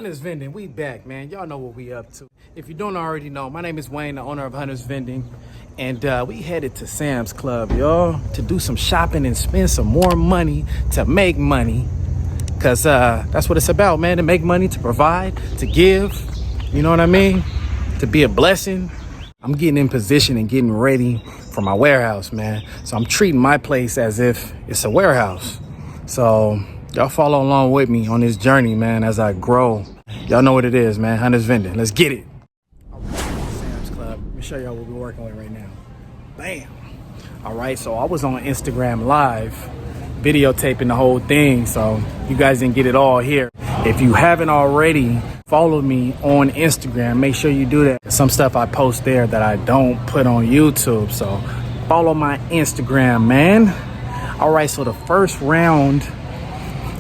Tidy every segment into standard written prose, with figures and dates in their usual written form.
Hunter's Vending, we back, man. Y'all know what we up to. If you don't already know, my name is Wayne, the owner of Hunter's Vending, and we headed to Sam's Club, y'all, to do some shopping and spend some more money to make money, because that's what it's about, man, to make money, to provide, to give, you know what I mean, to be a blessing. I'm getting in position and getting ready for my warehouse, man. So I'm treating my place as if it's a warehouse. So y'all follow along with me on this journey, man, as I grow. Y'all know what it is, man. Hunter's Vending. Let's get it. All right, Sam's Club. Let me show y'all what we're working with right now. Bam. All right, so I was on Instagram Live videotaping the whole thing, so you guys didn't get it all here. If you haven't already followed me on Instagram, make sure you do that. Some stuff I post there that I don't put on YouTube, so follow my Instagram, man. All right, so the first round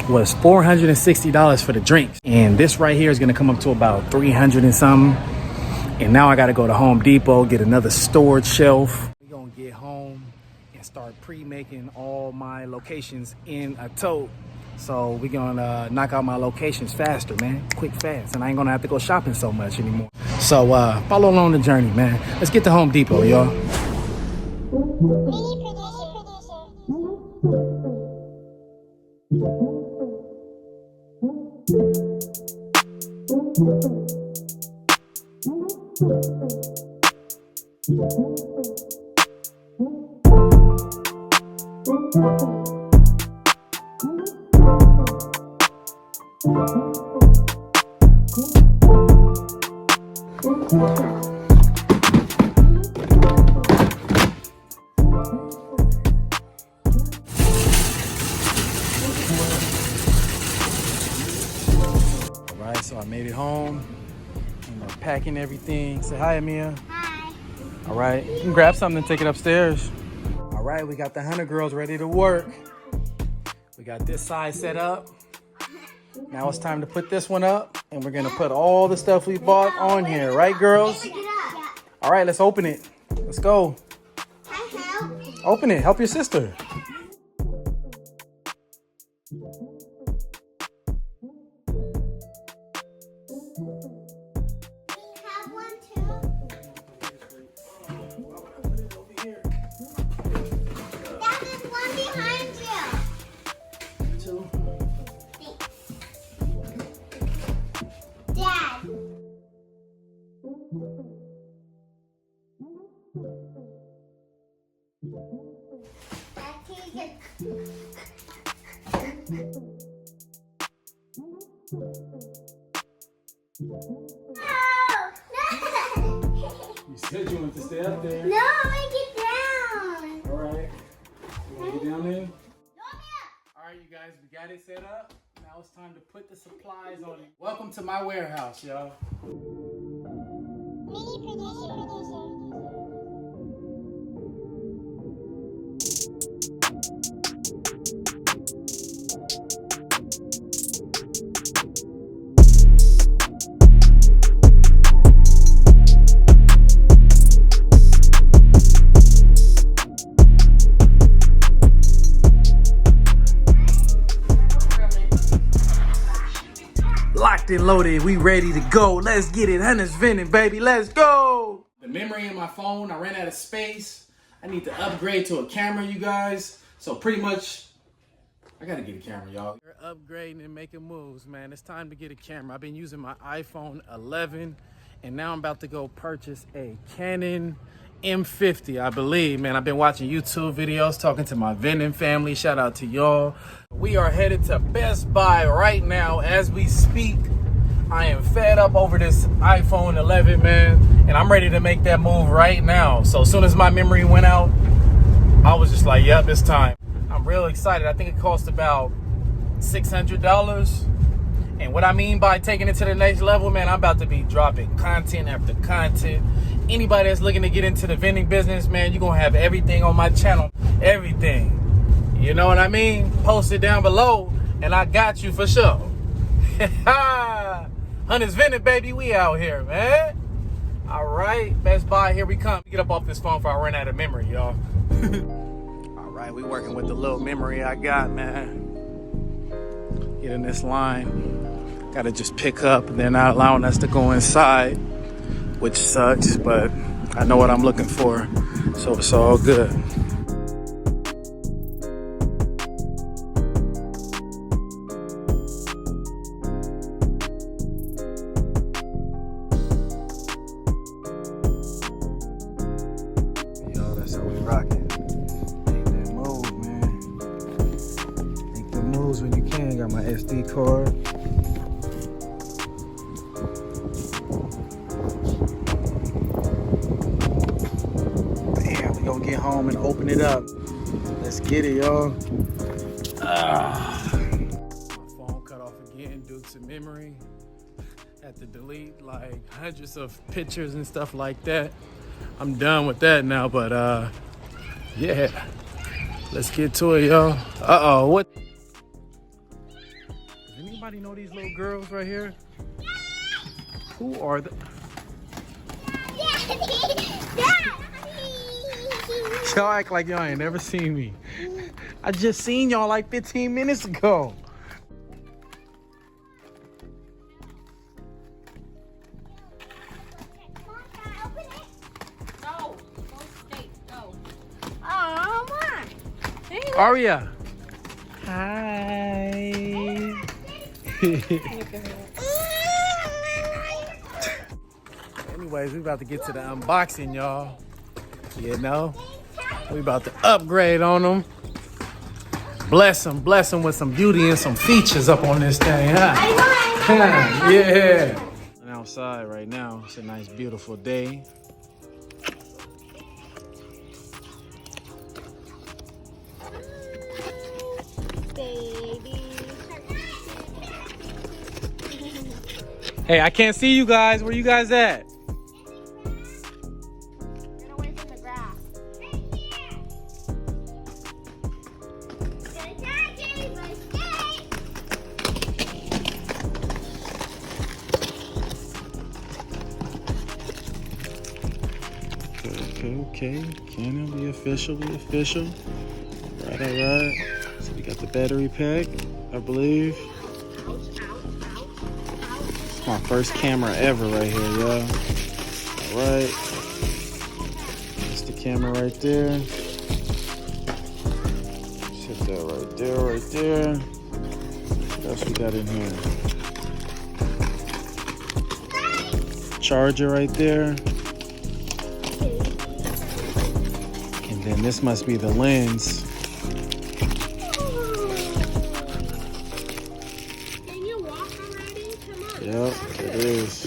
was $460 for the drinks, and this right here is gonna come up to about 300 and something. And now I gotta go to Home Depot, get another storage shelf. We're gonna get home and start pre-making all my locations in a tote. So we're gonna knock out my locations faster, man, quick, fast, and I ain't gonna have to go shopping so much anymore. So follow along the journey, man. Let's get to Home Depot, y'all. So I made it home and we're packing everything. Say hi, Amia. Hi. All right, you can grab something and take it upstairs. All right, we got the Hunter girls ready to work. We got this side set up. Now it's time to put this one up, and we're gonna put all the stuff we bought on here, right, girls? All right, let's open it. Let's go. Open it, help your sister. You said you wanted to stay up there. No, I get down. All right. You want to get down there? All right, you guys, we got it set up. Now it's time to put the supplies on it. Welcome to my warehouse, y'all. Mini producer. Locked and loaded, we ready to go. Let's get it. Hunter's Vending, baby. Let's go. The memory in my phone, I ran out of space. I need to upgrade to a camera, you guys. So pretty much, I gotta get a camera, y'all. We're upgrading and making moves, man. It's time to get a camera. I've been using my iPhone 11, and now I'm about to go purchase a Canon M50, I believe, man. I've been watching YouTube videos, talking to my vending family. Shout out to y'all. We are headed to Best Buy right now as we speak. I am fed up over this iPhone 11, man, and I'm ready to make that move right now. So as soon as my memory went out, I was just like, yep, it's time. I'm real excited. I think it cost about $600. And what I mean by taking it to the next level, man, I'm about to be dropping content after content. Anybody that's looking to get into the vending business, man, you're going to have everything on my channel. Everything. You know what I mean? Post it down below, and I got you for sure. Hunter's Vending, baby. We out here, man. All right. Best Buy, here we come. Get up off this phone before I run out of memory, y'all. All right. We working with the little memory I got, man. Get in this line. Gotta just pick up, and they're not allowing us to go inside, which sucks, but I know what I'm looking for, so it's all good. Yo, that's how we rockin'. Make that move, man. Make the moves when you can. Got my SD card. Damn, we gonna get home and open it up. Let's get it, y'all. My phone cut off again due to memory. Had to delete like hundreds of pictures and stuff like that. I'm done with that now, but yeah. Let's get to it, y'all. Uh-oh, what? Does anybody know these little girls right here? Who are the... Y'all act like y'all ain't never seen me. I just seen y'all like 15 minutes ago. Aria. Hi. Anyways, we about to get to the unboxing, y'all. You know, we about to upgrade on them. Bless them with some beauty and some features up on this thing, huh? Yeah. And outside right now, it's a nice, beautiful day. Hey, I can't see you guys. Where you guys at? Get away from the grass. Okay. Canon, be official. Right. So we got the battery pack, I believe. My first camera ever right here, y'all. All right. That's the camera right there. Set that right there. What else we got in here? Charger right there. And then this must be the lens. Yep, it is.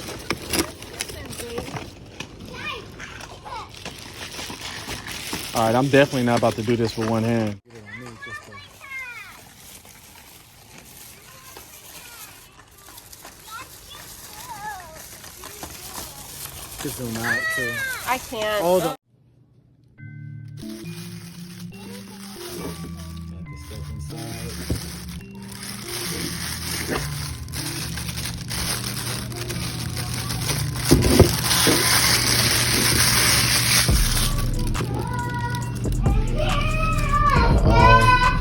All right, I'm definitely not about to do this with one hand. Just zoom out too. I can't. Hold on. Got this stuff inside.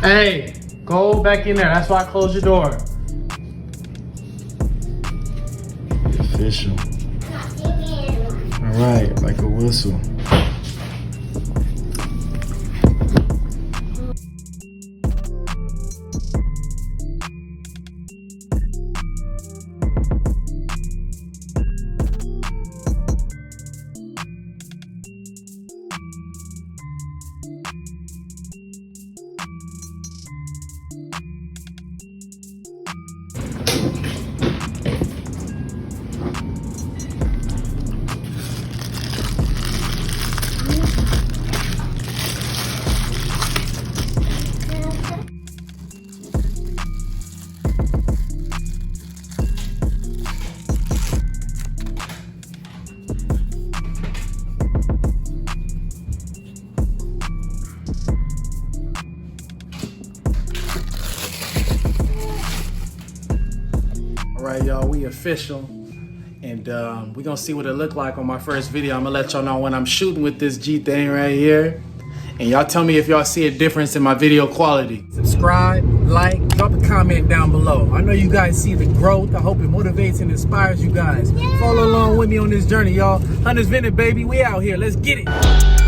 Hey, go back in there. That's why I closed your door. Official. All right, like a whistle. Right, y'all, we official, and we're gonna see what it look like on my first video. I'm gonna let y'all know when I'm shooting with this G thing right here, and y'all tell me if y'all see a difference in my video quality. Subscribe, like, drop a comment down below. I know you guys see the growth. I hope it motivates and inspires you guys. Follow along with me on this journey, y'all. Hunters Vending, baby. We out here. Let's get it.